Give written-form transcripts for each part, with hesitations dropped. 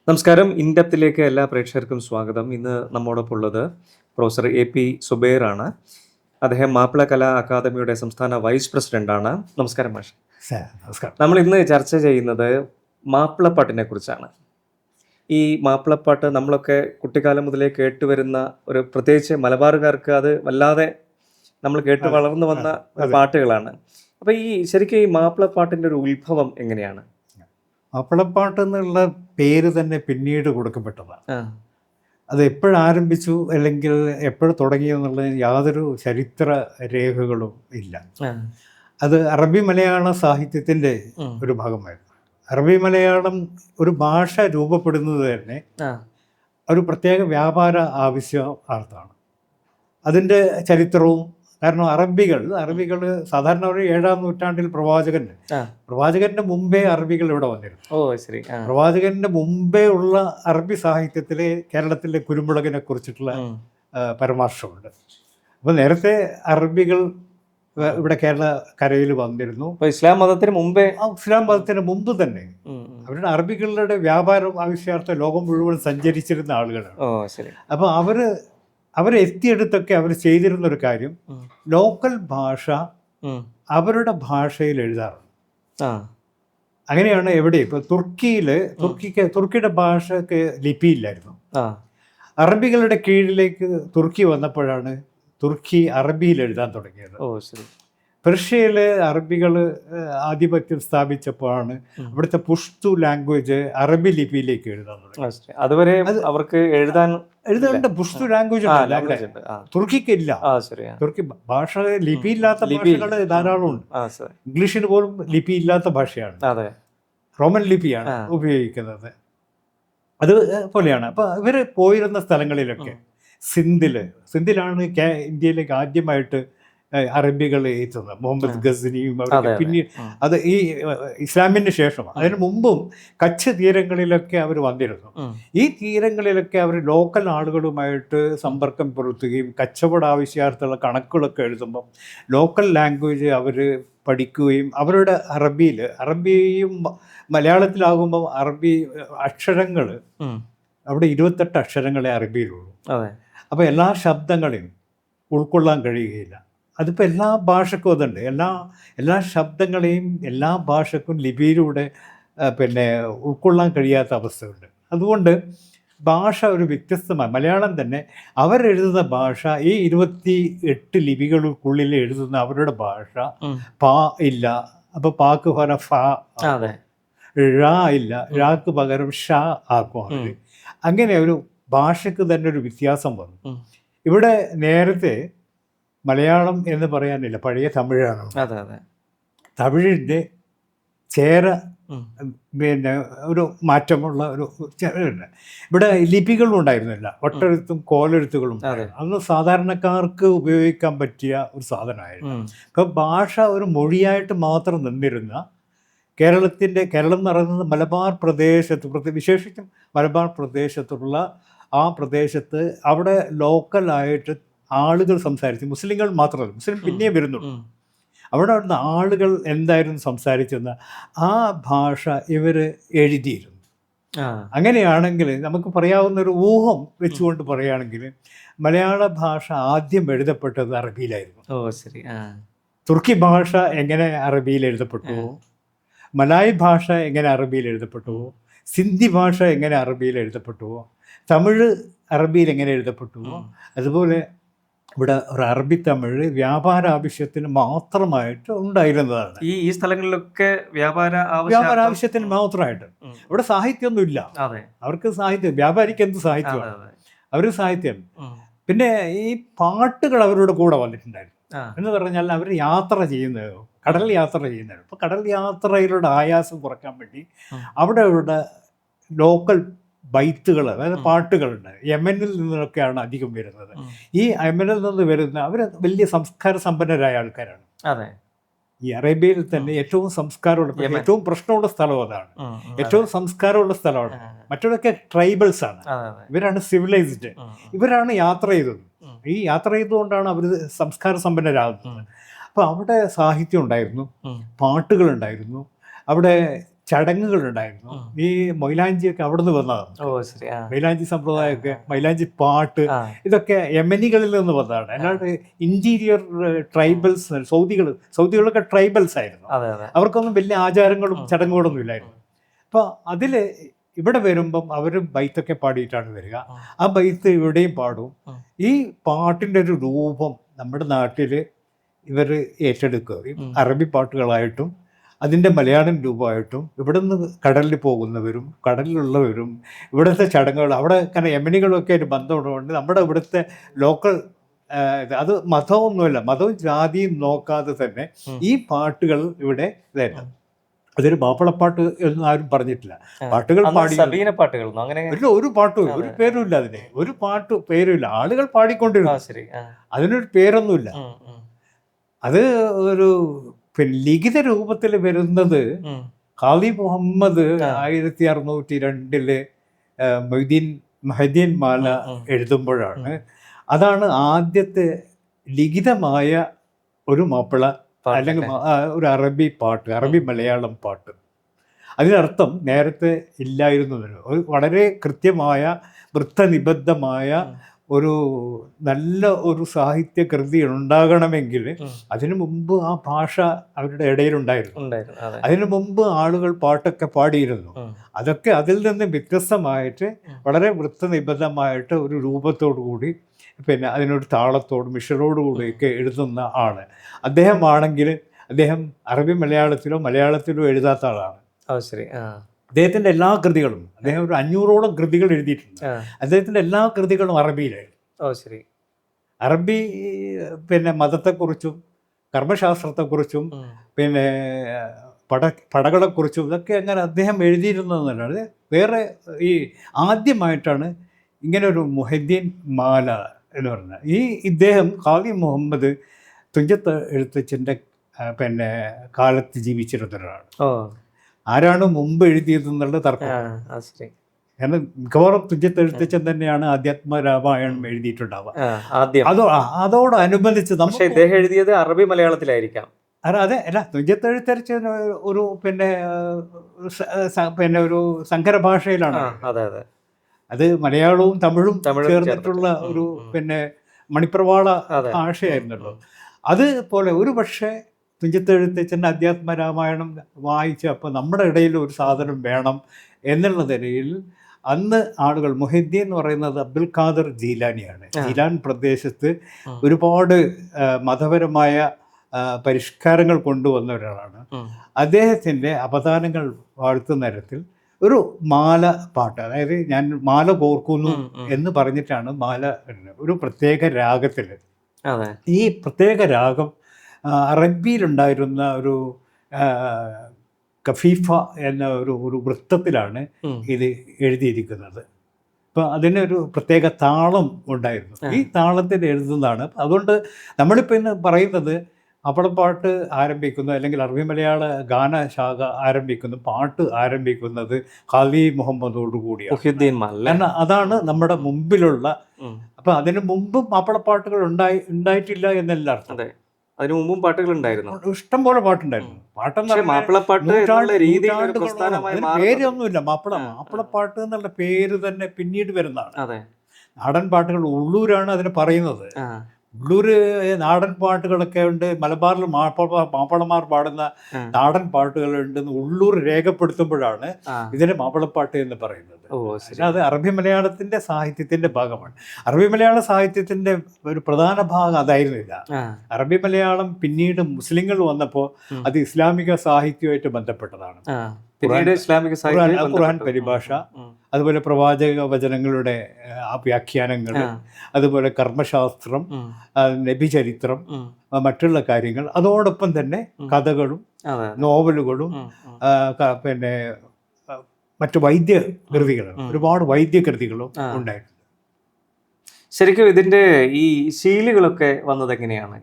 നമസ്കാരം. ഇൻഡെപ്തിലേക്ക് എല്ലാ പ്രേക്ഷകർക്കും സ്വാഗതം. ഇന്ന് നമ്മോടൊപ്പം ഉള്ളത് പ്രൊഫസർ AP സുബൈറാണ്. അദ്ദേഹം മാപ്പിള കലാ അക്കാദമിയുടെ സംസ്ഥാന വൈസ് പ്രസിഡന്റാണ്. നമസ്കാരം മാഷ്. നമസ്കാരം. നമ്മൾ ഇന്ന് ചർച്ച ചെയ്യുന്നത് മാപ്പിളപ്പാട്ടിനെ കുറിച്ചാണ്. ഈ മാപ്പിളപ്പാട്ട് നമ്മളൊക്കെ കുട്ടിക്കാലം മുതലേ കേട്ടുവരുന്ന ഒരു, പ്രത്യേകിച്ച് മലബാറുകാർക്ക് അത് വല്ലാതെ നമ്മൾ കേട്ട് വളർന്നു വന്ന പാട്ടുകളാണ്. അപ്പോൾ ഈ ശരിക്കും ഈ മാപ്പിളപ്പാട്ടിൻ്റെ ഒരു ഉത്ഭവം എങ്ങനെയാണ്? മാപ്പിളപ്പാട്ട് എന്നുള്ള പേര് തന്നെ പിന്നീട് കൊടുക്കപ്പെട്ടതാണ്. അത് എപ്പോഴാരംഭിച്ചു അല്ലെങ്കിൽ എപ്പോഴും തുടങ്ങിയെന്നുള്ളതിന് യാതൊരു ചരിത്ര രേഖകളും ഇല്ല. അത് അറബി മലയാള സാഹിത്യത്തിൻ്റെ ഒരു ഭാഗമായിരുന്നു. അറബി മലയാളം ഒരു ഭാഷ രൂപപ്പെടുന്നത് തന്നെ ഒരു പ്രത്യേക വ്യാപാര ആവശ്യാർത്ഥമാണ്. അതിൻ്റെ ചരിത്രവും, കാരണം അറബികൾ സാധാരണ ഒരു 7-ാം നൂറ്റാണ്ടിൽ പ്രവാചകന്റെ മുമ്പേ അറബികൾ ഇവിടെ വന്നിരുന്നു. പ്രവാചകന്റെ മുമ്പേ ഉള്ള അറബി സാഹിത്യത്തിലെ കേരളത്തിലെ കുരുമുളകിനെ കുറിച്ചിട്ടുള്ള പരാമർശമുണ്ട്. അപ്പോൾ നേരത്തെ അറബികൾ ഇവിടെ കേരള കരയിൽ വന്നിരുന്നു. ഇസ്ലാം മതത്തിന് മുമ്പ് തന്നെ അവരുടെ അറബികളുടെ വ്യാപാരം ആവശ്യാർത്ഥം ലോകം മുഴുവൻ സഞ്ചരിച്ചിരുന്ന ആളുകളാണ്. അപ്പോൾ അവരെത്തിയെടുത്തൊക്കെ അവർ ചെയ്തിരുന്നൊരു കാര്യം, ലോക്കൽ ഭാഷ അവരുടെ ഭാഷയിൽ എഴുതാറുണ്ട്. അങ്ങനെയാണ് എവിടെ ഇപ്പോൾ തുർക്കിയുടെ ഭാഷക്ക് ലിപിയില്ലായിരുന്നു. അറബികളുടെ കീഴിലേക്ക് തുർക്കി വന്നപ്പോഴാണ് തുർക്കി അറബിയിൽ എഴുതാൻ തുടങ്ങിയത്. പെർഷ്യയിൽ അറബികൾ ആധിപത്യം സ്ഥാപിച്ചപ്പോഴാണ് അവിടുത്തെ പുഷ്തു ലാംഗ്വേജ് അറബി ലിപിയിലേക്ക് എഴുതാൻ തുടങ്ങി. അതുവരെ അവർക്ക് എഴുതേണ്ട പുഷ്തു ലാംഗ്വേജ് തുർക്കിക്കില്ല. തുർക്കി ഭാഷ ലിപിയില്ലാത്ത ഭാഷകൾ ധാരാളം ഉണ്ട്. ഇംഗ്ലീഷിന് പോലും ലിപിയില്ലാത്ത ഭാഷയാണ്, റോമൻ ലിപിയാണ് ഉപയോഗിക്കുന്നത്. അതുപോലെയാണ്. അപ്പോൾ ഇവർ പോയിരുന്ന സ്ഥലങ്ങളിലൊക്കെ സിന്ധിലാണ് ഇന്ത്യയിലേക്ക് ആദ്യമായിട്ട് അറബികൾ എത്തുന്നത്. മുഹമ്മദ് ഗസ്നിയും അവരൊക്കെ പിന്നീട്, അത് ഈ ഇസ്ലാമിന് ശേഷം. അതിന് മുമ്പും കച്ച് തീരങ്ങളിലൊക്കെ അവർ വന്നിരുന്നു. ഈ തീരങ്ങളിലൊക്കെ അവർ ലോക്കൽ ആളുകളുമായിട്ട് സമ്പർക്കം പുലർത്തുകയും കച്ചവട ആവശ്യാർത്ഥമുള്ള കണക്കുകളൊക്കെ എഴുതുമ്പം ലോക്കൽ ലാംഗ്വേജ് അവർ പഠിക്കുകയും അവരുടെ അറബിയും മലയാളത്തിലാകുമ്പോൾ അറബി അക്ഷരങ്ങൾ അവിടെ 28 അക്ഷരങ്ങളെ അറബിയിലുള്ളൂ. അപ്പോൾ എല്ലാ ശബ്ദങ്ങളെയും ഉൾക്കൊള്ളാൻ കഴിയുകയില്ല. അതിപ്പോൾ എല്ലാ ഭാഷക്കും അതുണ്ട്. എല്ലാ ശബ്ദങ്ങളെയും എല്ലാ ഭാഷക്കും ലിപിയിലൂടെ ഉൾക്കൊള്ളാൻ കഴിയാത്ത അവസ്ഥയുണ്ട്. അതുകൊണ്ട് ഭാഷ ഒരു വ്യത്യസ്തമായ മലയാളം തന്നെ അവരെഴുതുന്ന ഭാഷ, ഈ 28 ലിപികൾക്കുള്ളിൽ എഴുതുന്ന അവരുടെ ഭാഷ പാ ഇല്ല. അപ്പോൾ പാക്ക് പകരം ഫ, ഴ ഇല്ല, ഴാക്ക് പകരം ഷ ആക്കും. അങ്ങനെ ഒരു ഭാഷയ്ക്ക് തന്നെ ഒരു വ്യത്യാസം വന്നു. ഇവിടെ നേരത്തെ മലയാളം എന്ന് പറയാനില്ല, പഴയ തമിഴാണ്. തമിഴിൻ്റെ ചേര ഒരു മാറ്റമുള്ള ഒരു ഇവിടെ ലിപികളും ഉണ്ടായിരുന്നില്ല, ഒട്ടെഴുത്തും കോലെഴുത്തുകളും. അന്ന് സാധാരണക്കാർക്ക് ഉപയോഗിക്കാൻ പറ്റിയ ഒരു സാധനമായിരുന്നു. അപ്പോൾ ഭാഷ ഒരു മൊഴിയായിട്ട് മാത്രം നിന്നിരുന്ന കേരളം എന്ന് പറയുന്നത് മലബാർ പ്രദേശത്ത്, വിശേഷിച്ചും മലബാർ പ്രദേശത്തുള്ള ആ പ്രദേശത്ത് അവിടെ ലോക്കലായിട്ട് ആളുകൾ സംസാരിച്ചു. മുസ്ലിങ്ങൾ മാത്രമല്ല, മുസ്ലിം പിന്നെയും വരുന്നുള്ളൂ. അവിടെ വരുന്ന ആളുകൾ എന്തായിരുന്നു സംസാരിച്ചെന്ന ആ ഭാഷ ഇവർ എഴുതിയിരുന്നു. അങ്ങനെയാണെങ്കിൽ നമുക്ക് പറയാവുന്ന ഒരു ഊഹം വെച്ചുകൊണ്ട് പറയുകയാണെങ്കിൽ മലയാള ഭാഷ ആദ്യം എഴുതപ്പെട്ടത് അറബിയിലായിരുന്നു. തുർക്കി ഭാഷ എങ്ങനെ അറബിയിൽ എഴുതപ്പെട്ടു, മലായ് ഭാഷ എങ്ങനെ അറബിയിൽ എഴുതപ്പെട്ടു, സിന്ധി ഭാഷ എങ്ങനെ അറബിയിൽ എഴുതപ്പെട്ടു, തമിഴ് അറബിയിൽ എങ്ങനെ എഴുതപ്പെട്ടു, അതുപോലെ ഇവിടെ ഒരു അറബി തമിഴ് വ്യാപാര ആവശ്യത്തിന് മാത്രമായിട്ട് ഉണ്ടായിരുന്നതാണ്. ഈ സ്ഥലങ്ങളിലൊക്കെ വ്യാപാര ആവശ്യത്തിന് മാത്രമായിട്ട്. ഇവിടെ സാഹിത്യമൊന്നും ഇല്ല. അവർക്ക് സാഹിത്യം, വ്യാപാരിക്ക് എന്ത് സാഹിത്യമാണ്, അവർ സാഹിത്യം. പിന്നെ ഈ പാട്ടുകൾ അവരുടെ കൂടെ വന്നിട്ടുണ്ടായിരുന്നു. എന്ന് പറഞ്ഞാൽ അവർ യാത്ര ചെയ്യുന്നത്, കടൽ യാത്ര ചെയ്യുന്നത്. അപ്പോൾ കടൽ യാത്രയിലൂടെ ആയാസം കുറയ്ക്കാൻ വേണ്ടി അവിടെ ലോക്കൽ ബൈത്തുകൾ, അതായത് പാട്ടുകളുണ്ട്. യമനിൽ നിന്നൊക്കെയാണ് അധികം വരുന്നത്. ഈ യമനിൽ നിന്ന് വരുന്ന അവർ വലിയ സംസ്കാര സമ്പന്നരായ ആൾക്കാരാണ്. ഈ അറേബ്യയിൽ തന്നെ ഏറ്റവും സംസ്കാരമുള്ള, ഏറ്റവും പ്രശ്നമുള്ള സ്ഥലം അതാണ്. ഏറ്റവും സംസ്കാരമുള്ള സ്ഥലമാണ്. മറ്റൊക്കെ ട്രൈബൽസ് ആണ്. ഇവരാണ് സിവിലൈസ്ഡ്. ഇവരാണ് യാത്ര ചെയ്തത്. ഈ യാത്ര ചെയ്തുകൊണ്ടാണ് അവർ സംസ്കാര സമ്പന്നരാകുന്നത്. അപ്പോൾ അവിടെ സാഹിത്യം ഉണ്ടായിരുന്നു, പാട്ടുകളുണ്ടായിരുന്നു, അവിടെ ചടങ്ങുകളുണ്ടായിരുന്നു. ഈ മൈലാഞ്ചിയൊക്കെ അവിടെ നിന്ന് വന്നതാണ്. ഓ ശരി. മൈലാഞ്ചി സമ്പ്രദായമൊക്കെ, മൈലാഞ്ചി പാട്ട്, ഇതൊക്കെ യമനികളിൽ നിന്ന് വന്നതാണ്. അല്ലാണ്ട് ഇന്റീരിയർ ട്രൈബൽസ്, സൗദികളൊക്കെ ട്രൈബൽസ് ആയിരുന്നു. അവർക്കൊന്നും വലിയ ആചാരങ്ങളും ചടങ്ങുകളൊന്നും ഇല്ലായിരുന്നു. അപ്പോൾ അതിൽ ഇവിടെ വരുമ്പം അവർ ബൈത്തൊക്കെ പാടിയിട്ടാണ് വരിക. ആ ബൈത്ത് ഇവിടെയും പാടും. ഈ പാട്ടിൻ്റെ ഒരു രൂപം നമ്മുടെ നാട്ടിൽ ഇവർ ഏറ്റെടുക്കുകയും അറബി പാട്ടുകളായിട്ടും അതിൻ്റെ മലയാളം രൂപമായിട്ടും ഇവിടെ നിന്ന് കടലിൽ പോകുന്നവരും കടലിലുള്ളവരും ഇവിടുത്തെ ചടങ്ങുകൾ, അവിടെ കാരണം യമനികളൊക്കെ ഒരു ബന്ധമുള്ളതുകൊണ്ട് നമ്മുടെ ഇവിടുത്തെ ലോക്കൽ, അത് മതമൊന്നുമില്ല, മതവും ജാതിയും നോക്കാതെ തന്നെ ഈ പാട്ടുകൾ ഇവിടെ ഇതായിരുന്നു. അതൊരു മാപ്പിളപ്പാട്ട് എന്ന് ആരും പറഞ്ഞിട്ടില്ല. പാട്ടുകൾ പാടി ഒരു പാട്ടും ഒരു പേരുമില്ല, അതിന് ഒരു പാട്ട് പേരുമില്ല. ആളുകൾ പാടിക്കൊണ്ടിരുന്നു, അതിനൊരു പേരൊന്നുമില്ല. അത് ഒരു ലിഖിത രൂപത്തിൽ വരുന്നത് ഖാദി മുഹമ്മദ് 1602 മൊയ്തീൻ മാല എഴുതുമ്പോഴാണ്. അതാണ് ആദ്യത്തെ ലിഖിതമായ ഒരു മാപ്പിള അല്ലെങ്കിൽ ഒരു അറബി പാട്ട്, അറബി മലയാളം പാട്ട്. അതിനർത്ഥം നേരത്തെ ഇല്ലായിരുന്നു. ഒരു വളരെ കൃത്യമായ വൃത്തനിബദ്ധമായ ഒരു നല്ല ഒരു സാഹിത്യകൃതി ഉണ്ടാകണമെങ്കിൽ അതിനു മുമ്പ് ആ ഭാഷ അവരുടെ ഇടയിലുണ്ടായിരുന്നു. അതിനു മുമ്പ് ആളുകൾ പാട്ടൊക്കെ പാടിയിരുന്നു. അതൊക്കെ അതിൽ നിന്ന് വ്യത്യസ്തമായിട്ട് വളരെ വൃത്തനിബദ്ധമായിട്ട് ഒരു രൂപത്തോടു കൂടി, പിന്നെ അതിനൊരു താളത്തോടും മിഷറോടുകൂടിയൊക്കെ എഴുതുന്ന ആള് അദ്ദേഹമാണെങ്കിൽ അദ്ദേഹം അറബി മലയാളത്തിലോ എഴുതാത്ത ആളാണ്. അദ്ദേഹത്തിൻ്റെ എല്ലാ കൃതികളും, അദ്ദേഹം ഒരു 500ഓളം കൃതികൾ എഴുതിയിട്ടുണ്ട്. അദ്ദേഹത്തിൻ്റെ എല്ലാ കൃതികളും അറബിയിലായിരുന്നു. അറബി പിന്നെ മതത്തെക്കുറിച്ചും കർമ്മശാസ്ത്രത്തെക്കുറിച്ചും പിന്നെ പടകളെക്കുറിച്ചും ഇതൊക്കെ അങ്ങനെ അദ്ദേഹം എഴുതിയിരുന്നതെന്നല്ലാതെ വേറെ ഈ ആദ്യമായിട്ടാണ് ഇങ്ങനൊരു മുഹദ്ദീൻ മാല എന്ന് പറഞ്ഞാൽ. ഇദ്ദേഹം ഖാദി മുഹമ്മദ് തുഞ്ചത്ത് എഴുത്തച്ഛൻ്റെ പിന്നെ കാലത്ത് ജീവിച്ചിരുന്നവരാണ്. ആരാണ് മുമ്പ് എഴുതിയതെന്നുള്ള തർക്കം. കാരണം മിക്കവാറും തുഞ്ചത്ത് എഴുത്തച്ഛൻ തന്നെയാണ് ആധ്യാത്മ രാമായണം എഴുതിയിട്ടുണ്ടാവുക. അതോടനുബന്ധിച്ച് ഇദ്ദേഹം എഴുതിയത് അറബി മലയാളത്തിലായിരിക്കാം. അതെ, അല്ല, തുഞ്ചത്ത് എഴുത്തച്ഛൻ ഒരു പിന്നെ ഒരു സങ്കര ഭാഷയിലാണ്. അത് മലയാളവും തമിഴും ചേർന്നിട്ടുള്ള ഒരു പിന്നെ മണിപ്രവാള ഭാഷയായിരുന്നല്ലോ. അതുപോലെ ഒരു പക്ഷേ തുഞ്ചത്ത് എഴുത്തച്ഛൻ്റെ അധ്യാത്മ രാമായണം വായിച്ച് അപ്പോൾ നമ്മുടെ ഇടയിൽ ഒരു സാധനം വേണം എന്നുള്ള നിലയിൽ അന്ന് ആളുകൾ, മുഹദ്ദീൻ എന്ന് പറയുന്നത് അബ്ദുൽ ഖാദർ ജീലാനിയാണ്. ജീലാൻ പ്രദേശത്ത് ഒരുപാട് മതപരമായ പരിഷ്കാരങ്ങൾ കൊണ്ടുവന്ന ഒരാളാണ്. അദ്ദേഹത്തിൻ്റെ അവദാനങ്ങൾ വാഴ്ത്തുന്ന തരത്തിൽ ഒരു മാല പാട്ട്, അതായത് ഞാൻ മാല കോർക്കുന്നു എന്ന് പറഞ്ഞിട്ടാണ് മാല ഒരു പ്രത്യേക രാഗത്തിൽ. ഈ പ്രത്യേക രാഗം അറബിയിലുണ്ടായിരുന്ന ഒരു കഫീഫ എന്ന ഒരു വൃത്തത്തിലാണ് ഇത് എഴുതിയിരിക്കുന്നത്. അപ്പം അതിനൊരു പ്രത്യേക താളം ഉണ്ടായിരുന്നു. ഈ താളത്തിൽ എഴുതുന്നതാണ്. അതുകൊണ്ട് നമ്മളിപ്പോൾ ഇന്ന് പറയുന്നത് മാപ്പിളപ്പാട്ട് ആരംഭിക്കുന്നു, അല്ലെങ്കിൽ അറബി മലയാള ഗാനശാഖ ആരംഭിക്കുന്നു, പാട്ട് ആരംഭിക്കുന്നത് ഖാദി മുഹമ്മദോട് കൂടിയാണ്. കാരണം അതാണ് നമ്മുടെ മുമ്പിലുള്ള. അപ്പം അതിനു മുമ്പും മാപ്പിളപ്പാട്ടുകൾ ഉണ്ടായിട്ടില്ല എന്നല്ല അർത്ഥം. അതിനു മുമ്പും പാട്ടുകൾ ഉണ്ടായിരുന്നു, ഇഷ്ടം പോലെ പാട്ടുണ്ടായിരുന്നു. പേരൊന്നുമില്ല. മാപ്പിളപ്പാട്ട് എന്നുള്ള പേര് തന്നെ പിന്നീട് വരുന്നതാണ്. നാടൻ പാട്ടുകൾ ഉള്ളൂരാണ് അതിന് പറയുന്നത്. ഉള്ളൂർ നാടൻ പാട്ടുകളൊക്കെ ഉണ്ട്. മലബാറിൽ മാപ്പിളമാർ പാടുന്ന നാടൻ പാട്ടുകളുണ്ടെന്ന് ഉള്ളൂർ രേഖപ്പെടുത്തുമ്പോഴാണ് ഇതിനെ മാപ്പിളപ്പാട്ട് എന്ന് പറയുന്നത്. അത് അറബി മലയാളത്തിന്റെ സാഹിത്യത്തിന്റെ ഭാഗമാണ്. അറബി മലയാള സാഹിത്യത്തിന്റെ ഒരു പ്രധാന ഭാഗം അതായിരുന്നില്ല. അറബി മലയാളം പിന്നീട് മുസ്ലിങ്ങൾ വന്നപ്പോൾ അത് ഇസ്ലാമിക സാഹിത്യവുമായിട്ട് ബന്ധപ്പെട്ടതാണ്. ഖുർആൻ പരിഭാഷ, അതുപോലെ പ്രവാചക വചനങ്ങളുടെ ആ വ്യാഖ്യാനങ്ങൾ, അതുപോലെ കർമ്മശാസ്ത്രം, നബിചരിത്രം, മറ്റുള്ള കാര്യങ്ങൾ, അതോടൊപ്പം തന്നെ കഥകളും നോവലുകളും പിന്നെ മറ്റു വൈദ്യകൃതികളും, ഒരുപാട് വൈദ്യകൃതികളും ഉണ്ടായിട്ടുണ്ട്. ശരിക്കും ഇതിന്റെ ഈ ശീലുകളൊക്കെ വന്നത് എങ്ങനെയാണ്?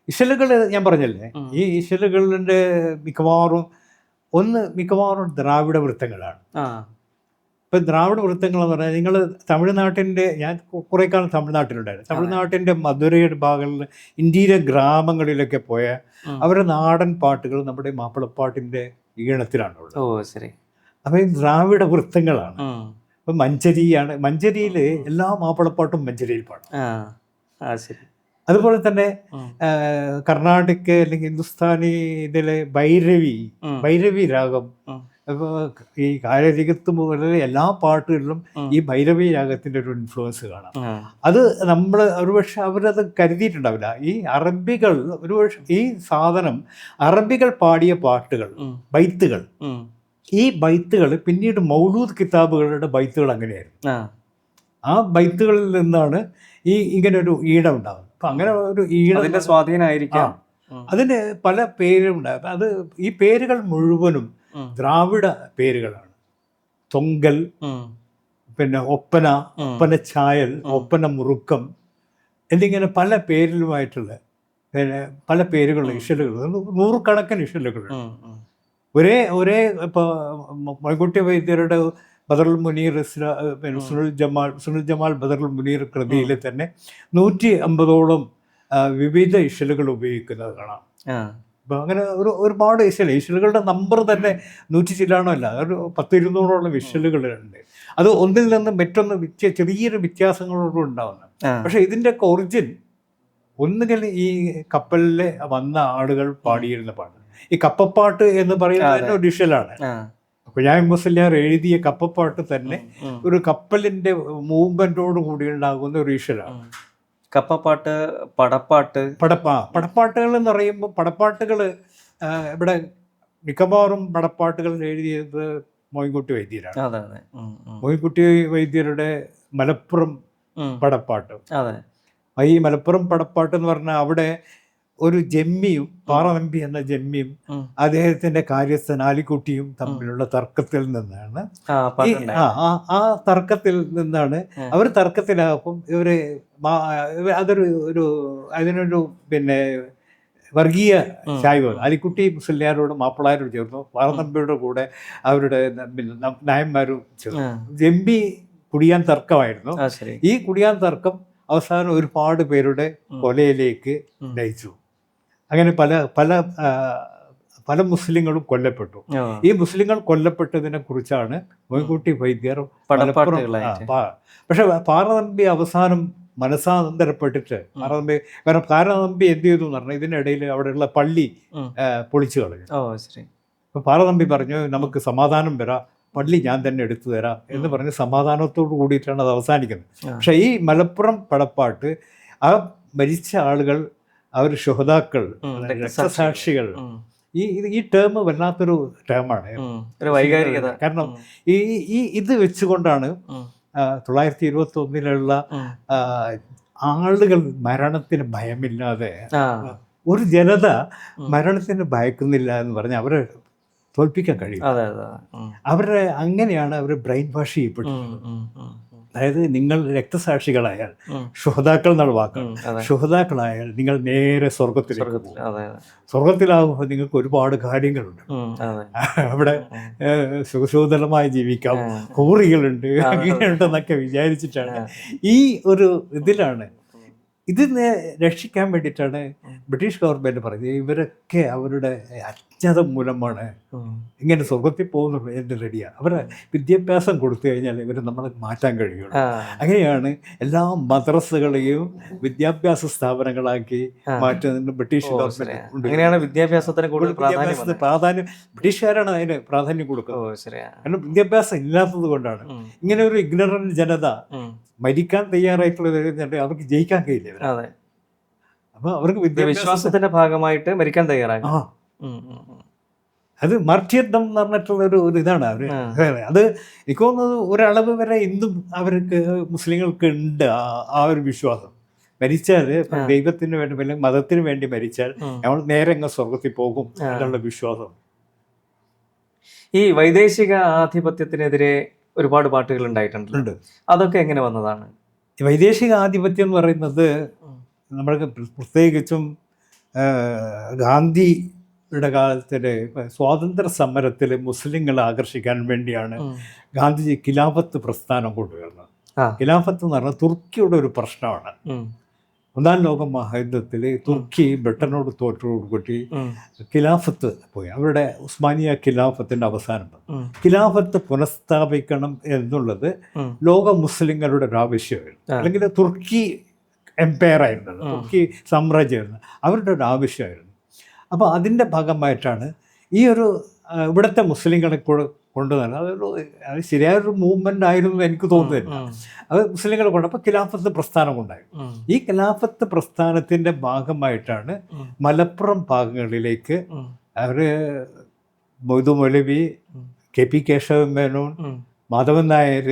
ഇശലുകൾ ഞാൻ പറഞ്ഞല്ലേ, ഈ ഇശലുകളുടെ മിക്കവാറും ദ്രാവിഡ വൃത്തങ്ങളാണ്. ഇപ്പം ദ്രാവിഡ വൃത്തങ്ങൾ എന്ന് പറഞ്ഞാൽ, നിങ്ങൾ തമിഴ്നാട്ടിൻ്റെ, ഞാൻ കുറേ കാലം തമിഴ്നാട്ടിലുണ്ടായിരുന്നു. തമിഴ്നാട്ടിൻ്റെ മധുരയുടെ ഭാഗങ്ങളിൽ ഇന്ത്യയിലെ ഗ്രാമങ്ങളിലൊക്കെ പോയാൽ അവരുടെ നാടൻ പാട്ടുകൾ നമ്മുടെ മാപ്പിളപ്പാട്ടിൻ്റെ ഈണത്തിലാണുള്ളത്. ഓ ശരി. അപ്പം ഈ ദ്രാവിഡ വൃത്തങ്ങളാണ്. ഉം. ഇപ്പം മഞ്ചരിയാണ്, മഞ്ചരിയിൽ എല്ലാ മാപ്പിളപ്പാട്ടും മഞ്ചരിയിൽ പാടും. ആ ആ ശരി. അതുപോലെ തന്നെ ഉം. കർണാടക അല്ലെങ്കിൽ ഹിന്ദുസ്ഥാനി ഇതിലെ ഉം. ഭൈരവി രാഗം. ഉം. അപ്പോൾ ഈ കാലരികത്ത് മുതൽ എല്ലാ പാട്ടുകളിലും ഉം. ഈ ഭൈരവി രാഗത്തിൻ്റെ ഒരു ഇൻഫ്ലുവൻസ് കാണാം. ആ. അത് നമ്മൾ ഒരുപക്ഷെ അവരത് കരുതിയിട്ടുണ്ടാവില്ല. ഈ അറബികൾ ഒരുപക്ഷെ ഈ സാധനം അറബികൾ പാടിയ പാട്ടുകൾ, ഉം. ബൈത്തുകൾ, ഉം. ഈ ബൈത്തുകൾ പിന്നീട് മൗലൂദ് കിതാബുകളുടെ ബൈത്തുകൾ അങ്ങനെയായിരുന്നു. ആ. ആ ബൈത്തുകളിൽ നിന്നാണ് ഈ ഇങ്ങനെ ഒരു ഈണം ഉണ്ടാകുന്നത്. അപ്പം അങ്ങനെ ഒരു ഈണം, അതിന്റെ സ്വാധീനമായിരിക്കാം. അതിന് പല പേരുണ്ടാകും. അത് ഈ പേരുകൾ മുഴുവനും ഉം. ദ്രാവിഡ പേരുകളാണ്. തൊങ്കൽ, ഉം. പിന്നെ ഒപ്പന, ഉം. ഒപ്പന ചായൽ, ഒപ്പന മുറുക്കം എന്നിങ്ങനെ പല പേരിലുമായിട്ടുള്ള പിന്നെ പല പേരുകളുള്ള ഇഷലുകൾ, നൂറുകണക്കിന് ഇഷലുകളുണ്ട്. ഉം. ഉം. ഒരേ ഇപ്പോൾ മൈൻകുട്ടി വൈദ്യരുടെ ബദറുൽ മുനീർ, പിന്നെ സുനിൽ ജമാൽ ബദറുൽ മുനീർ കൃതിയിൽ തന്നെ 150ഓളം വിവിധ ഇഷലുകൾ ഉപയോഗിക്കുന്നത് കാണാം. ആ. അപ്പോൾ അങ്ങനെ ഒരുപാട് ഇഷലുകളുടെ നമ്പർ തന്നെ 100 ചില്ലാണോ അല്ല, ഒരു 10-200ഓളം ഇഷലുകളുണ്ട്. അത് ഒന്നിൽ നിന്ന് മറ്റൊന്ന് ചെറിയൊരു വ്യത്യാസങ്ങളോടും ഉണ്ടാവുന്നത്. ആ. പക്ഷേ ഇതിൻ്റെയൊക്കെ ഒറിജിൻ ഒന്നുകിൽ ഈ കപ്പലിൽ വന്ന ആളുകൾ പാടിയിരുന്ന പാട്ട്. ഈ കപ്പപ്പാട്ട് എന്ന് പറയുന്നത് തന്നെ ഒരു ഇഷലാണ്. ആ. കുഞ്ഞായി മുസ്ലിയാർ എഴുതിയ കപ്പപ്പാട്ട് തന്നെ ഉം. ഒരു കപ്പലിൻ്റെ മൂവ്മെൻറ്റോട് കൂടി ഉണ്ടാകുന്ന ഒരു ഇഷലാണ്. കപ്പപ്പാട്ട്, പടപ്പാട്ട്. പടപ്പാട്ടുകൾ എന്ന് പറയുമ്പോൾ പടപ്പാട്ടുകൾ ഇവിടെ മിക്കവാറും പടപ്പാട്ടുകൾ എഴുതിയത് മോയിൻകുട്ടി വൈദ്യരാണ്. അതെ അതെ. ഉം. ഉം. മോയിൻകുട്ടി വൈദ്യരുടെ മലപ്പുറം ഉം. പടപ്പാട്ട്. അതെ. ഈ മലപ്പുറം പടപ്പാട്ട് എന്ന് പറഞ്ഞാൽ അവിടെ ഒരു ജമ്മിയും പാറനമ്പി എന്ന ജമ്മിയും ഉം. അദ്ദേഹത്തിൻ്റെ കാര്യസ്ഥൻ ആലിക്കുട്ടിയും തമ്മിലുള്ള തർക്കത്തിൽ നിന്നാണ് ആ പാട്ടുണ്ടായി. ആ തർക്കത്തിൽ നിന്നാണ് അവർ തർക്കത്തിലാകും. ഇവര് അതിനൊരു പിന്നെ വർഗീയ ചായ്വ് അലിക്കുട്ടി മുസ്ലിയാരോട് മാപ്പിളാരോട് ചേർന്നു, പാറനമ്പിയുടെ കൂടെ അവരുടെ നായന്മാരും ചേർന്നു. ജമ്പി കുടിയാൻ തർക്കമായിരുന്നു. ആ ശരി. ഈ കുടിയാൻ തർക്കം അവസാനം ഒരുപാട് പേരുടെ കൊലയിലേക്ക് നയിച്ചു. അങ്ങനെ പല പല പല മുസ്ലിങ്ങളും കൊല്ലപ്പെട്ടു. ഓ. ഈ മുസ്ലിങ്ങൾ കൊല്ലപ്പെട്ടതിനെ കുറിച്ചാണ് മോയിൻകുട്ടി വൈദ്യർ പടപ്പാട്ടുകളായിട്ട്. പക്ഷെ പാറനമ്പി അവസാനം മനസ്സാന്തരപ്പെട്ടിട്ട് കാരണം പാറനമ്പി എന്ത് ചെയ്തു എന്ന് പറഞ്ഞാൽ ഇതിനിടയിൽ അവിടെയുള്ള പള്ളി പൊളിച്ചു കളഞ്ഞു. ഓ ശരി. അപ്പം പാറനമ്പി പറഞ്ഞു നമുക്ക് സമാധാനം വരാം, പള്ളി ഞാൻ തന്നെ എടുത്തു തരാം എന്ന് പറഞ്ഞ് സമാധാനത്തോട് കൂടിയിട്ടാണ് അത് അവസാനിക്കുന്നത്. പക്ഷെ ഈ മലപ്പുറം പടപ്പാട്ട് ആ മരിച്ച ആളുകൾ, അവർ ശുഹദാക്കൾ, രക്തസാക്ഷികൾ, ഈ ടേം വല്ലാത്തൊരു ടേമാണ്, ഒരു വൈകാരികത. കാരണം ഇത് വെച്ചുകൊണ്ടാണ് 921 ആളുകൾ മരണത്തിന് ഭയമില്ലാതെ, ഒരു ജനത മരണത്തിന് ഭയക്കുന്നില്ല എന്ന് പറഞ്ഞാൽ അവരെ തോൽപ്പിക്കാൻ കഴിയും. അവരുടെ അങ്ങനെയാണ് അവർ ബ്രെയിൻ വാഷ് ചെയ്യപ്പെട്ടത്. അതായത് നിങ്ങൾ രക്തസാക്ഷികളായാൽ, ശുഹദാക്കൾ എന്നുള്ള വാക്കാണ്, ശുഹദാക്കളായാൽ നിങ്ങൾ നേരെ സ്വർഗത്തിലാകുമ്പോൾ നിങ്ങൾക്ക് ഒരുപാട് കാര്യങ്ങളുണ്ട്. അവിടെ സുഖശോധനമായി ജീവിക്കാം, കൂറികളുണ്ട്, അങ്ങനെയുണ്ടെന്നൊക്കെ വിചാരിച്ചിട്ടാണ് ഈ ഒരു ഇതിലാണ്. ഇതിനെ രക്ഷിക്കാൻ വേണ്ടിയിട്ടാണ് ബ്രിട്ടീഷ് ഗവൺമെൻറ് പറഞ്ഞത് ഇവരൊക്കെ അവരുടെ അജ്ഞത മൂലമാണ് ഇങ്ങനെ സ്വർഗത്തിൽ പോകുന്നത് എന്ന് റെഡിയാണ്. അവരെ വിദ്യാഭ്യാസം കൊടുത്തു കഴിഞ്ഞാൽ ഇവർ നമ്മളെ മാറ്റാൻ കഴിയുള്ളൂ. അങ്ങനെയാണ് എല്ലാ മദ്രസകളെയും വിദ്യാഭ്യാസ സ്ഥാപനങ്ങളാക്കി മാറ്റുന്നതിന് ബ്രിട്ടീഷ് ഗവൺമെൻറ്. വിദ്യാഭ്യാസത്തിന് പ്രാധാന്യം ബ്രിട്ടീഷുകാരാണ് അതിന് പ്രാധാന്യം കൊടുക്കുന്നത്. കാരണം വിദ്യാഭ്യാസം ഇല്ലാത്തത് കൊണ്ടാണ് ഇങ്ങനെ ഒരു ഇഗ്നറന്റ് ജനത മരിക്കാൻ തയ്യാറായിട്ടുള്ളത്. അവർക്ക് ജയിക്കാൻ കഴിയില്ല. അപ്പൊ അവർക്ക് വിശ്വാസത്തിന്റെ ഭാഗമായിട്ട് മരിക്കാൻ തയ്യാറാണ്. അത് മാർട്ടിയർഡം എന്ന് പറഞ്ഞിട്ടുള്ള ഒരു ഇതാണ് അവര്. അത് എനിക്ക് തോന്നുന്നത് ഒരളവ് വരെ ഇന്നും അവർക്ക് മുസ്ലിങ്ങൾക്ക് ഉണ്ട് ആ ഒരു വിശ്വാസം. മരിച്ചാൽ ദൈവത്തിന് വേണ്ടി അല്ലെങ്കിൽ മതത്തിന് വേണ്ടി മരിച്ചാൽ നമ്മൾ നേരെ അങ്ങ് സ്വർഗത്തിൽ പോകും എന്നുള്ള വിശ്വാസം. ഈ വൈദേശിക ആധിപത്യത്തിനെതിരെ ഒരുപാട് പാട്ടുകൾ ഉണ്ടായിട്ടുണ്ട്. അതൊക്കെ എങ്ങനെ വന്നതാണ്? വൈദേശിക ആധിപത്യം എന്ന് പറയുന്നത് നമ്മൾക്ക് പ്രത്യേകിച്ചും ഗാന്ധിയുടെ കാലത്തിൽ സ്വാതന്ത്ര്യ സമരത്തിൽ മുസ്ലിങ്ങളെ ആകർഷിക്കാൻ വേണ്ടിയാണ് ഗാന്ധിജി ഖിലാഫത്ത് പ്രസ്ഥാനം കൊണ്ടുവരുന്നത്. ഖിലാഫത്ത് എന്ന് പറഞ്ഞാൽ തുർക്കിയുടെ ഒരു പ്രശ്നമാണ്. ഒന്നാം ലോക മഹായുദ്ധത്തിൽ തുർക്കി ബ്രിട്ടനോട് തോറ്റോടുകൂടി ഖിലാഫത്ത് പോയി. അവരുടെ ഉസ്മാനിയ ഖിലാഫത്തിൻ്റെ അവസാനം ഖിലാഫത്ത് പുനഃസ്ഥാപിക്കണം എന്നുള്ളത് ലോക മുസ്ലിങ്ങളുടെ ഒരു ആവശ്യമായിരുന്നു. അല്ലെങ്കിൽ തുർക്കി എംപയർ ആയിരുന്നത്, തുർക്കി സാമ്രാജ്യമായിരുന്നു, അവരുടെ ഒരു ആവശ്യമായിരുന്നു. അപ്പോൾ അതിൻ്റെ ഭാഗമായിട്ടാണ് ഈ ഒരു ഇവിടുത്തെ മുസ്ലിങ്ങളെ കൊണ്ടുവന്നത്. അത് ശരിയായൊരു മൂവ്മെൻ്റ് ആയിരുന്നു എനിക്ക് തോന്നുന്നില്ല. അത് മുസ്ലിങ്ങളെ കൊണ്ടപ്പോൾ ഖിലാഫത്ത് പ്രസ്ഥാനം ഉണ്ടായി. ഈ ഖിലാഫത്ത് പ്രസ്ഥാനത്തിൻ്റെ ഭാഗമായിട്ടാണ് മലപ്പുറം ഭാഗങ്ങളിലേക്ക് അവർ മൊയ്തു മൗലവി, KP കേശവൻ മേനോൻ, മാധവൻ നായർ,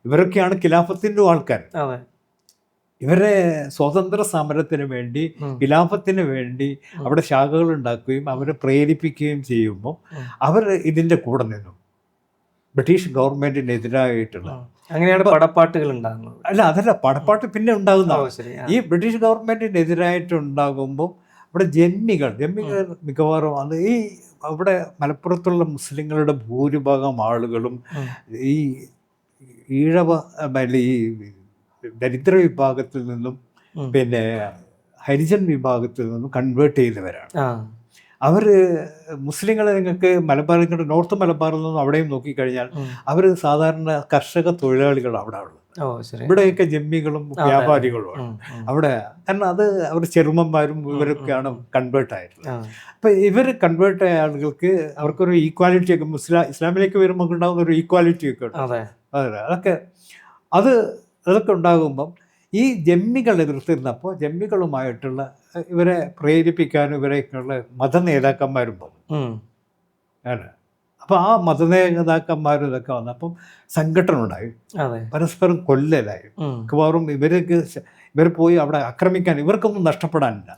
ഇവരൊക്കെയാണ് ഖിലാഫത്തിൻ്റെ ആൾക്കാർ. ഇവരെ സ്വാതന്ത്ര്യ സമരത്തിന് വേണ്ടി, ഖിലാഫത്തിന് വേണ്ടി അവിടെ ശാഖകൾ ഉണ്ടാക്കുകയും അവരെ പ്രേരിപ്പിക്കുകയും ചെയ്യുമ്പോൾ അവർ ഇതിൻ്റെ കൂടെ നിന്നു. ബ്രിട്ടീഷ് ഗവൺമെന്റിനെതിരായിട്ടുള്ള അങ്ങനെയാണ് പടപ്പാട്ടുകൾ ഉണ്ടാകുന്നത്. അല്ല, അതല്ല, പടപ്പാട്ട് പിന്നെ ഉണ്ടാകുന്നതാണ്. ഈ ബ്രിട്ടീഷ് ഗവൺമെന്റിനെതിരായിട്ട് ഉണ്ടാകുമ്പോൾ അവിടെ ജന്മികൾ മിക്കവാറും അത് ഈ അവിടെ മലപ്പുറത്തുള്ള മുസ്ലിങ്ങളുടെ ഭൂരിഭാഗം ആളുകളും ഈ ഈഴവ ഈ ദരിദ്ര വിഭാഗത്തിൽ നിന്നും പിന്നെ ഹരിജൻ വിഭാഗത്തിൽ നിന്നും കൺവേർട്ട് ചെയ്തവരാണ്. അവർ മുസ്ലിങ്ങളെ നിങ്ങൾക്ക് മലബാറിൽ, നോർത്ത് മലബാറിൽ നിന്നും അവിടെയും നോക്കിക്കഴിഞ്ഞാൽ അവർ സാധാരണ കർഷക തൊഴിലാളികൾ അവിടെ ഉള്ളത്. ഇവിടെയൊക്കെ ജമ്മികളും വ്യാപാരികളുമാണ് അവിടെ. കാരണം അത് അവർ ചെറുമന്മാരും ഇവരൊക്കെയാണ് കൺവേർട്ട് ആയിട്ടുള്ളത്. അപ്പം ഇവർ കൺവേർട്ട് ആയ ആളുകൾക്ക് അവർക്കൊരു ഈക്വാലിറ്റി ഒക്കെ ഇസ്ലാമിലേക്ക് വരുമ്പോൾ ഉണ്ടാകുന്ന ഒരു ഈക്വാലിറ്റി ഒക്കെ ഉണ്ട്. അതെ, അതൊക്കെ ഉണ്ടാകുമ്പം ഈ ജമ്മികൾ എതിർത്തിരുന്നപ്പോൾ ജമ്മികളുമായിട്ടുള്ള ഇവരെ പ്രേരിപ്പിക്കാനും ഇവരെയൊക്കെയുള്ള മത നേതാക്കന്മാരും പോകും. അപ്പോൾ ആ മത നേതാക്കന്മാരും ഇതൊക്കെ വന്നപ്പം സംഘടന ഉണ്ടായി, പരസ്പരം കൊല്ലലായി. മിക്കവാറും ഇവർ പോയി അവിടെ ആക്രമിക്കാൻ ഇവർക്കൊന്നും നഷ്ടപ്പെടാനില്ല,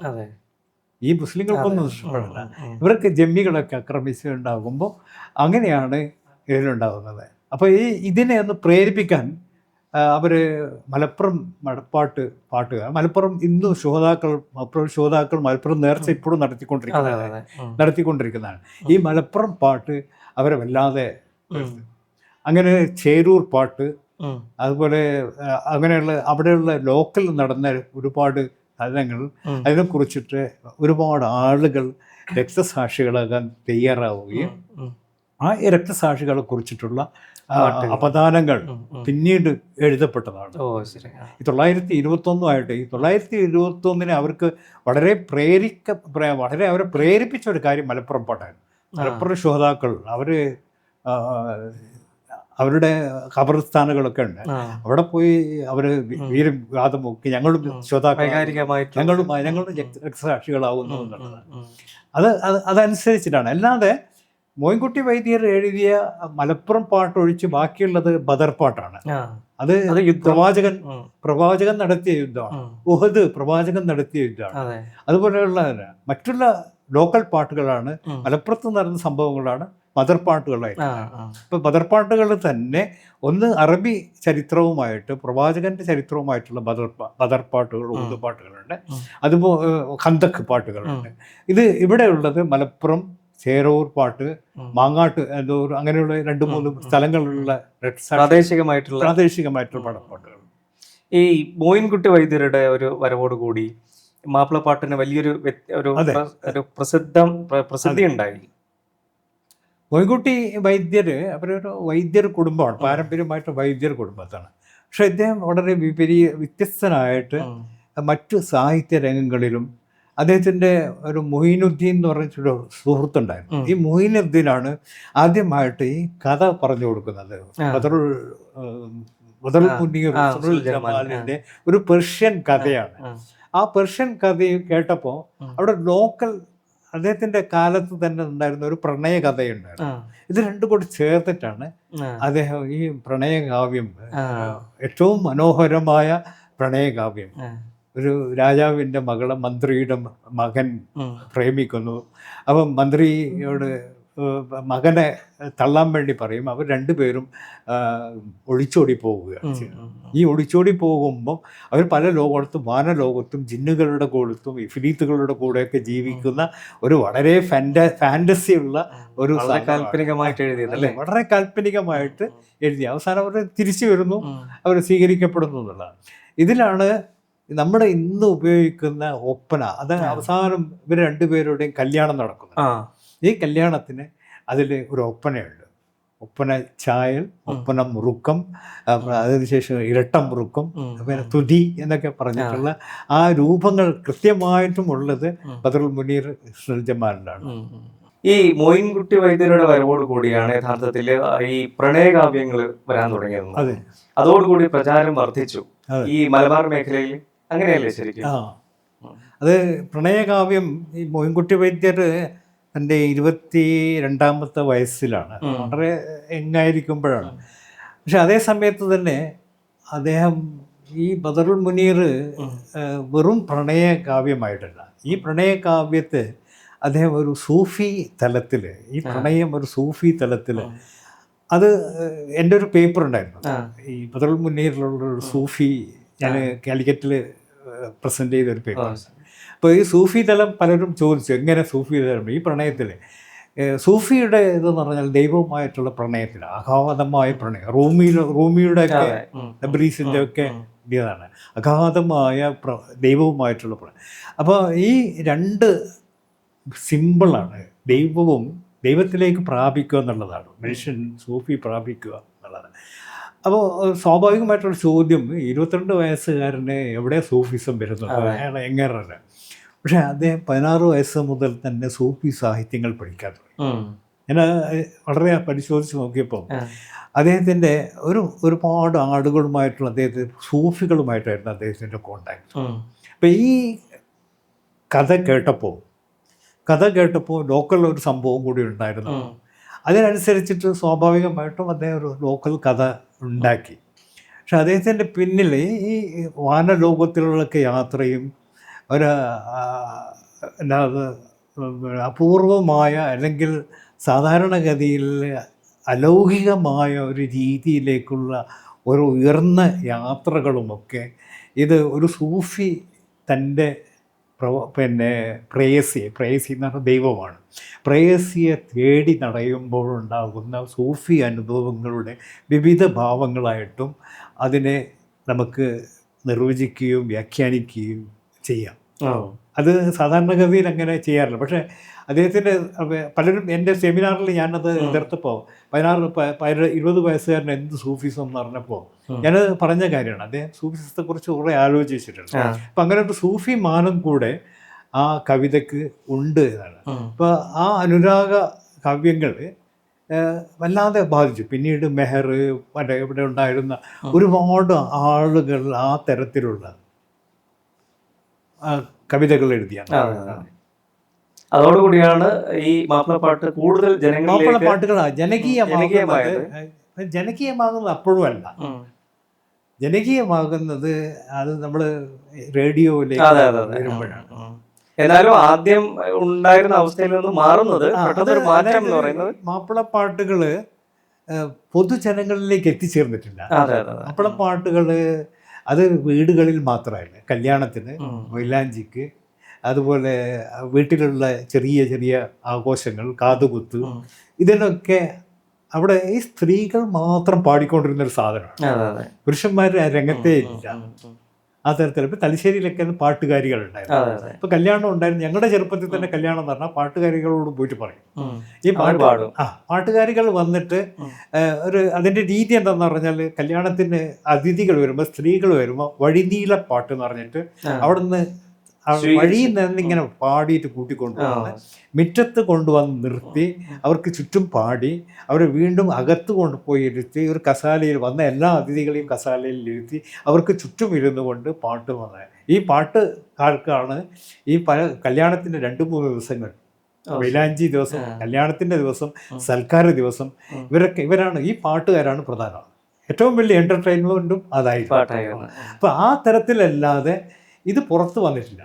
ഈ മുസ്ലിങ്ങൾക്കൊന്നും നഷ്ടപ്പെടില്ല. ഇവർക്ക് ജമ്മികളൊക്കെ ആക്രമിച്ചുണ്ടാകുമ്പോൾ അങ്ങനെയാണ് ഇതിലുണ്ടാകുന്നത്. അപ്പോൾ ഇതിനെ ഒന്ന് പ്രേരിപ്പിക്കാൻ അവർ മലപ്പുറം പാട്ടുകാർ, മലപ്പുറം ഇന്നും ശ്രോതാക്കൾ മലപ്പുറം നേർച്ച ഇപ്പോഴും നടത്തിക്കൊണ്ടിരിക്കുന്നതാണ്. ഈ മലപ്പുറം പാട്ട് അവരെ വല്ലാതെ, അങ്ങനെ ചേരൂർ പാട്ട്, അതുപോലെ അങ്ങനെയുള്ള അവിടെയുള്ള ലോക്കൽ നടന്ന ഒരുപാട് കാര്യങ്ങൾ, അതിനെക്കുറിച്ചിട്ട് ഒരുപാട് ആളുകൾ രക്തസാക്ഷികളാകാൻ തയ്യാറാവുകയും ആ രക്തസാക്ഷികളെ കുറിച്ചിട്ടുള്ള അപദാനങ്ങൾ പിന്നീട് എഴുതപ്പെട്ടതാണ്. 921 ഈ 921 അവർക്ക് വളരെ അവരെ പ്രേരിപ്പിച്ച ഒരു കാര്യം മലപ്പുറം പാട്ടായിരുന്നു. മലപ്പുറം ശ്രോതാക്കൾ അവരുടെ ഖബർസ്ഥാനുകളൊക്കെ ഉണ്ട്, അവിടെ പോയി അവർ വീരഗാഥം ഒക്കെ ഞങ്ങളും ശ്രോതാക്കൾ ഞങ്ങളുടെ രക്തസാക്ഷികളാവുന്നു എന്നുള്ളതാണ്. അതനുസരിച്ചിട്ടാണ്. അല്ലാതെ മോയിൻകുട്ടി വൈദ്യർ എഴുതിയ മലപ്പുറം പാട്ടൊഴിച്ച് ബാക്കിയുള്ളത് ബദർ പാട്ടാണ്. അത് പ്രവാചകൻ നടത്തിയ യുദ്ധമാണ്. ഉഹദ് പ്രവാചകൻ നടത്തിയ യുദ്ധമാണ്. അതുപോലെയുള്ള മറ്റുള്ള ലോക്കൽ പാട്ടുകളാണ്, മലപ്പുറത്ത് നടന്ന സംഭവങ്ങളാണ് ബദർ പാട്ടുകളായിട്ട്. ഇപ്പൊ ബദർ പാട്ടുകൾ തന്നെ ഒന്ന് അറബി ചരിത്രവുമായിട്ട് പ്രവാചകന്റെ ചരിത്രവുമായിട്ടുള്ള ബദർ പാട്ടുകൾ, ഉറുദു പാട്ടുകളുണ്ട്, അതുപോലെ ഖന്തക്ക് പാട്ടുകളുണ്ട്. ഇത് ഇവിടെ ഉള്ളത് മലപ്പുറം ചേരൂർ പാട്ട്, മാങ്ങാട്ട്, എന്തോ അങ്ങനെയുള്ള 2-3 സ്ഥലങ്ങളിലുള്ള പ്രാദേശികമായിട്ടുള്ള പടപ്പാട്ടുകൾ. ഈ മോയിൻകുട്ടി വൈദ്യരുടെ ഒരു വരവോടുകൂടി മാപ്പിളപ്പാട്ടിന് വലിയൊരു പ്രസിദ്ധി ഉണ്ടായി. മോയിൻകുട്ടി വൈദ്യര് അവരൊരു വൈദ്യർ കുടുംബമാണ്, പാരമ്പര്യമായിട്ട് വൈദ്യർ കുടുംബത്താണ്. പക്ഷെ ഇദ്ദേഹം വളരെ വ്യത്യസ്തനായിട്ട് മറ്റു സാഹിത്യ രംഗങ്ങളിലും അദ്ദേഹത്തിൻ്റെ ഒരു മൊയ്നുദ്ദീൻ എന്ന് പറഞ്ഞിട്ടൊരു സുഹൃത്തുണ്ടായിരുന്നു. ഈ മൊയ്നുദ്ദീനാണ് ആദ്യമായിട്ട് ഈ കഥ പറഞ്ഞു കൊടുക്കുന്നത്. ബദറുൽ മുനീർ ജമാലിന്റെ ഒരു പെർഷ്യൻ കഥയാണ്. ആ പെർഷ്യൻ കഥ കേട്ടപ്പോൾ അവിടെ ലോക്കൽ അദ്ദേഹത്തിന്റെ കാലത്ത് തന്നെ ഉണ്ടായിരുന്ന ഒരു പ്രണയ കഥയുണ്ടായിരുന്നു. ഇത് രണ്ടും കൂടി ചേർത്തിട്ടാണ് അദ്ദേഹം ഈ പ്രണയകാവ്യം, ഏറ്റവും മനോഹരമായ പ്രണയകാവ്യം. ഒരു രാജാവിൻ്റെ മകളെ മന്ത്രിയുടെ മകൻ പ്രേമിക്കുന്നു. അപ്പം മന്ത്രിയോട് മകനെ തള്ളാൻ വേണ്ടി പറയും. അവർ രണ്ടുപേരും ഒളിച്ചോടി പോവുക. ഈ ഒളിച്ചോടി പോകുമ്പോൾ അവർ പല ലോകത്തും, വാനലോകത്തും, ജിന്നുകളുടെ കൂടത്തും ഇഫ്രീത്തുകളുടെ കൂടെയൊക്കെ ജീവിക്കുന്ന ഒരു വളരെ ഫാൻറ്റസിയുള്ള ഒരു കാൽപ്പനികമായിട്ട് എഴുതിയത് അല്ലേ, വളരെ കാൽപ്പനികമായിട്ട് എഴുതി. അവസാനം അവർ തിരിച്ചു വരുന്നു, അവർ സ്വീകരിക്കപ്പെടുന്നു എന്നുള്ളതാണ്. ഇതിലാണ് നമ്മുടെ ഇന്ന് ഉപയോഗിക്കുന്ന ഒപ്പന, അത് അവസാനം ഇവർ രണ്ടുപേരുടെയും കല്യാണം നടക്കുന്നു. ഈ കല്യാണത്തിന് അതിൽ ഒരു ഒപ്പനയുണ്ട്. ഒപ്പന ചായൽ, ഒപ്പന മുറുക്കം, അതിനുശേഷം ഇരട്ട മുറുക്കം, പിന്നെ തുതി എന്നൊക്കെ പറഞ്ഞിട്ടുള്ള ആ രൂപങ്ങൾ കൃത്യമായിട്ടും ഉള്ളത് ബദറുൽ മുനീർ ജമാലിലാണ്. ഈ മോയിൻകുട്ടി വൈദ്യരുടെ വരവോട് കൂടിയാണ് യഥാർത്ഥത്തിൽ ഈ പ്രണയകാവ്യങ്ങൾ വരാൻ തുടങ്ങിയത്. അതെ, അതോടുകൂടി പ്രചാരം വർദ്ധിച്ചു ഈ മലബാർ മേഖലയിൽ. അങ്ങനെയല്ലേ ശരിക്കും? അത് പ്രണയകാവ്യം ഈ മോയിൻകുട്ടി വൈദ്യർ എൻ്റെ 22ാമത്തെ വയസ്സിലാണ്, വളരെ യങ്ങായിരിക്കുമ്പോഴാണ്. പക്ഷെ അതേ സമയത്ത് തന്നെ അദ്ദേഹം ഈ ബദറുൽ മുനീർ വെറും പ്രണയകാവ്യമായിട്ടല്ല, ഈ പ്രണയകാവ്യത്തെ അദ്ദേഹം ഒരു സൂഫി തലത്തിൽ, ഈ പ്രണയം ഒരു സൂഫി തലത്തിൽ, അത് എൻ്റെ ഒരു പേപ്പർ ഉണ്ടായിരുന്നു, ഈ ബദറുൽ മുനീറിലുള്ള ഒരു സൂഫി, ഞാൻ കാലിക്കറ്റിൽ പ്രസൻറ്റ് ചെയ്തൊരു പേപ്പർ. അപ്പോൾ ഈ സൂഫി തലം പലരും ചോദിച്ചു, എങ്ങനെ സൂഫി തലം ഈ പ്രണയത്തിൽ? സൂഫിയുടെ ഇതെന്ന് പറഞ്ഞാൽ ദൈവവുമായിട്ടുള്ള പ്രണയത്തിൽ, അഗാധമായ പ്രണയം, റൂമിയുടെ ഒക്കെ നബ്രീസിൻ്റെ ഒക്കെ ഇതാണ് അഗാധമായ ദൈവവുമായിട്ടുള്ള പ്രണയം. അപ്പോൾ ഈ രണ്ട് സിമ്പിളാണ്, ദൈവത്തിലേക്ക് പ്രാപിക്കുക എന്നുള്ളതാണ്, മനുഷ്യൻ സൂഫി പ്രാപിക്കുക എന്നുള്ളതാണ്. അപ്പോൾ സ്വാഭാവികമായിട്ടുള്ള ചോദ്യം, 22 വയസ്സുകാരന് എവിടെ സൂഫിസം വരുന്നത്, അയാൾ എങ്ങനെ? പക്ഷേ അദ്ദേഹം 16 വയസ്സ് മുതൽ തന്നെ സൂഫി സാഹിത്യങ്ങൾ പഠിക്കാൻ തുടങ്ങി. ഞാൻ വളരെ പരിശോധിച്ച് നോക്കിയപ്പോൾ അദ്ദേഹത്തിൻ്റെ ഒരുപാട് ആളുകളുമായിട്ടുള്ള സൂഫികളുമായിട്ടായിരുന്നു അദ്ദേഹത്തിൻ്റെ കോണ്ടാക്ട്. അപ്പം ഈ കഥ കേട്ടപ്പോൾ ലോക്കൽ ഒരു സംഭവം കൂടി ഉണ്ടായിരുന്നു. അതിനനുസരിച്ചിട്ട് സ്വാഭാവികമായിട്ടും അദ്ദേഹം ഒരു ലോക്കൽ കഥ ഉണ്ടാക്കി. പക്ഷെ അദ്ദേഹത്തിൻ്റെ പിന്നിൽ ഈ വാനലോകത്തിലുള്ളൊക്കെ യാത്രയും ഒരു അപൂർവമായ അല്ലെങ്കിൽ സാധാരണഗതിയിൽ അലൗകികമായ ഒരു രീതിയിലേക്കുള്ള ഒരു ഉയർന്ന യാത്രകളുമൊക്കെ ഇത് ഒരു സൂഫി തൻ്റെ പ്രേയസി എന്ന് പറഞ്ഞാൽ ദൈവമാണ്, പ്രേയസിയെ തേടി നടയുമ്പോഴുണ്ടാകുന്ന സൂഫി അനുഭവങ്ങളുടെ വിവിധ ഭാവങ്ങളായിട്ടും അതിനെ നമുക്ക് നിർവചിക്കുകയും വ്യാഖ്യാനിക്കുകയും ചെയ്യാം. അത് സാധാരണഗതിയിൽ അങ്ങനെ ചെയ്യാറില്ല. പക്ഷേ അദ്ദേഹത്തിൻ്റെ പലരും എൻ്റെ സെമിനാറിൽ ഞാനത് എതിർത്തപ്പോൾ 20 വയസ്സുകാരൻ എന്ത് സൂഫിസം എന്ന് പറഞ്ഞപ്പോൾ ഞാനത് പറഞ്ഞ കാര്യമാണ്. അദ്ദേഹം സൂഫിസത്തെക്കുറിച്ച് കുറേ ആലോചിച്ചിട്ടുണ്ട്. അപ്പം അങ്ങനെ ഒരു സൂഫി മാനം കൂടെ ആ കവിതയ്ക്ക് ഉണ്ട് എന്നാണ്. അപ്പോൾ ആ അനുരാഗ കാവ്യങ്ങൾ വല്ലാതെ ബാധിച്ചു. പിന്നീട് മെഹർ, ഇവിടെ ഉണ്ടായിരുന്ന ഒരുപാട് ആളുകൾ ആ തരത്തിലുള്ള കവിതകൾ എഴുതിയാണ്. അതോടുകൂടിയാണ് ഈ മാപ്പിളപ്പാട്ട് കൂടുതൽ മാപ്പിളപ്പാട്ടുകൾ ജനകീയമാകുന്നത് അപ്പോഴും അല്ല. ജനകീയമാകുന്നത് അത് നമ്മൾ റേഡിയോയിലേക്ക് വരുമ്പോഴാണ്. എന്നാലും ആദ്യം ഉണ്ടായിരുന്ന അവസ്ഥയിൽ നിന്ന് മാറുന്നത് മാറ്റം എന്ന് പറയുന്നത് മാപ്പിളപ്പാട്ടുകൾ പൊതുജനങ്ങളിലേക്ക് എത്തിച്ചേർന്നിട്ടില്ല. മാപ്പിളപ്പാട്ടുകൾ അത് വീടുകളിൽ മാത്രമല്ല, കല്യാണത്തിന്, മൈലാഞ്ചിക്ക്, അതുപോലെ വീട്ടിലുള്ള ചെറിയ ചെറിയ ആഘോഷങ്ങൾ, കാതുകുത്ത്, ഇതിനൊക്കെ അവിടെ ഈ സ്ത്രീകൾ മാത്രം പാടിക്കൊണ്ടിരുന്നൊരു സാധനമാണ്. പുരുഷന്മാർ രംഗത്തേ ഇല്ല ആ തരത്തിൽ. ഇപ്പം തലശ്ശേരിയിലൊക്കെ പാട്ടുകാരികളുണ്ടായിരുന്നു. ഇപ്പം കല്യാണം ഉണ്ടായിരുന്നു. ഞങ്ങളുടെ ചെറുപ്പത്തിൽ തന്നെ കല്യാണം എന്ന് പറഞ്ഞാൽ പാട്ടുകാരികളോട് പോയിട്ട് പറയും. ഈ പാട്ടുകാരികൾ വന്നിട്ട് അതിൻ്റെ രീതി എന്താണെന്ന് പറഞ്ഞാൽ, കല്യാണത്തിന് അതിഥികൾ വരുമ്പോൾ, സ്ത്രീകൾ വരുമ്പോൾ വഴിനീള പാട്ട് എന്ന് പറഞ്ഞിട്ട് അവിടുന്ന് വഴിയിൽ നിന്നിങ്ങനെ പാടിയിട്ട് കൂട്ടിക്കൊണ്ടുവന്ന് മുറ്റത്ത് കൊണ്ടുവന്ന് നിർത്തി അവർക്ക് ചുറ്റും പാടി അവരെ വീണ്ടും അകത്ത് കൊണ്ടുപോയി ഇരുത്തി ഒരു കസാലയിൽ വന്ന എല്ലാ അതിഥികളെയും കസാലയിൽ ഇരുത്തി അവർക്ക് ചുറ്റും ഇരുന്നു കൊണ്ട് പാട്ട് വന്നത്. ഈ പാട്ടുകാർക്കാണ് ഈ കല്യാണത്തിൻ്റെ 2-3 ദിവസങ്ങൾ, മൈലാഞ്ചി ദിവസം, കല്യാണത്തിൻ്റെ ദിവസം, സൽക്കാര ദിവസം, ഇവരാണ് ഈ പാട്ടുകാരാണ് പ്രധാനം. ഏറ്റവും വലിയ എൻ്റർടൈൻമെൻറ്റും അതായിരുന്നു. അപ്പം ആ തരത്തിലല്ലാതെ ഇത് പുറത്ത് വന്നിട്ടില്ല.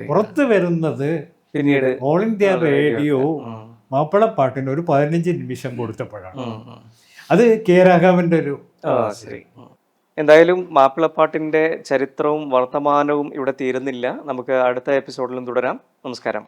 പുറത്ത് വരുന്നത് പിന്നീട് ഓൾ ഇന്ത്യ റേഡിയോ മാപ്പിളപ്പാട്ടിന് ഒരു 15 നിമിഷം കൊടുത്തപ്പോഴാണ്. അത് കെ രാഘവന്റെ ഒരു. എന്തായാലും മാപ്പിളപ്പാട്ടിന്റെ ചരിത്രവും വർത്തമാനവും ഇവിടെ തീരുന്നില്ല. നമുക്ക് അടുത്ത എപ്പിസോഡിലും തുടരാം. നമസ്കാരം.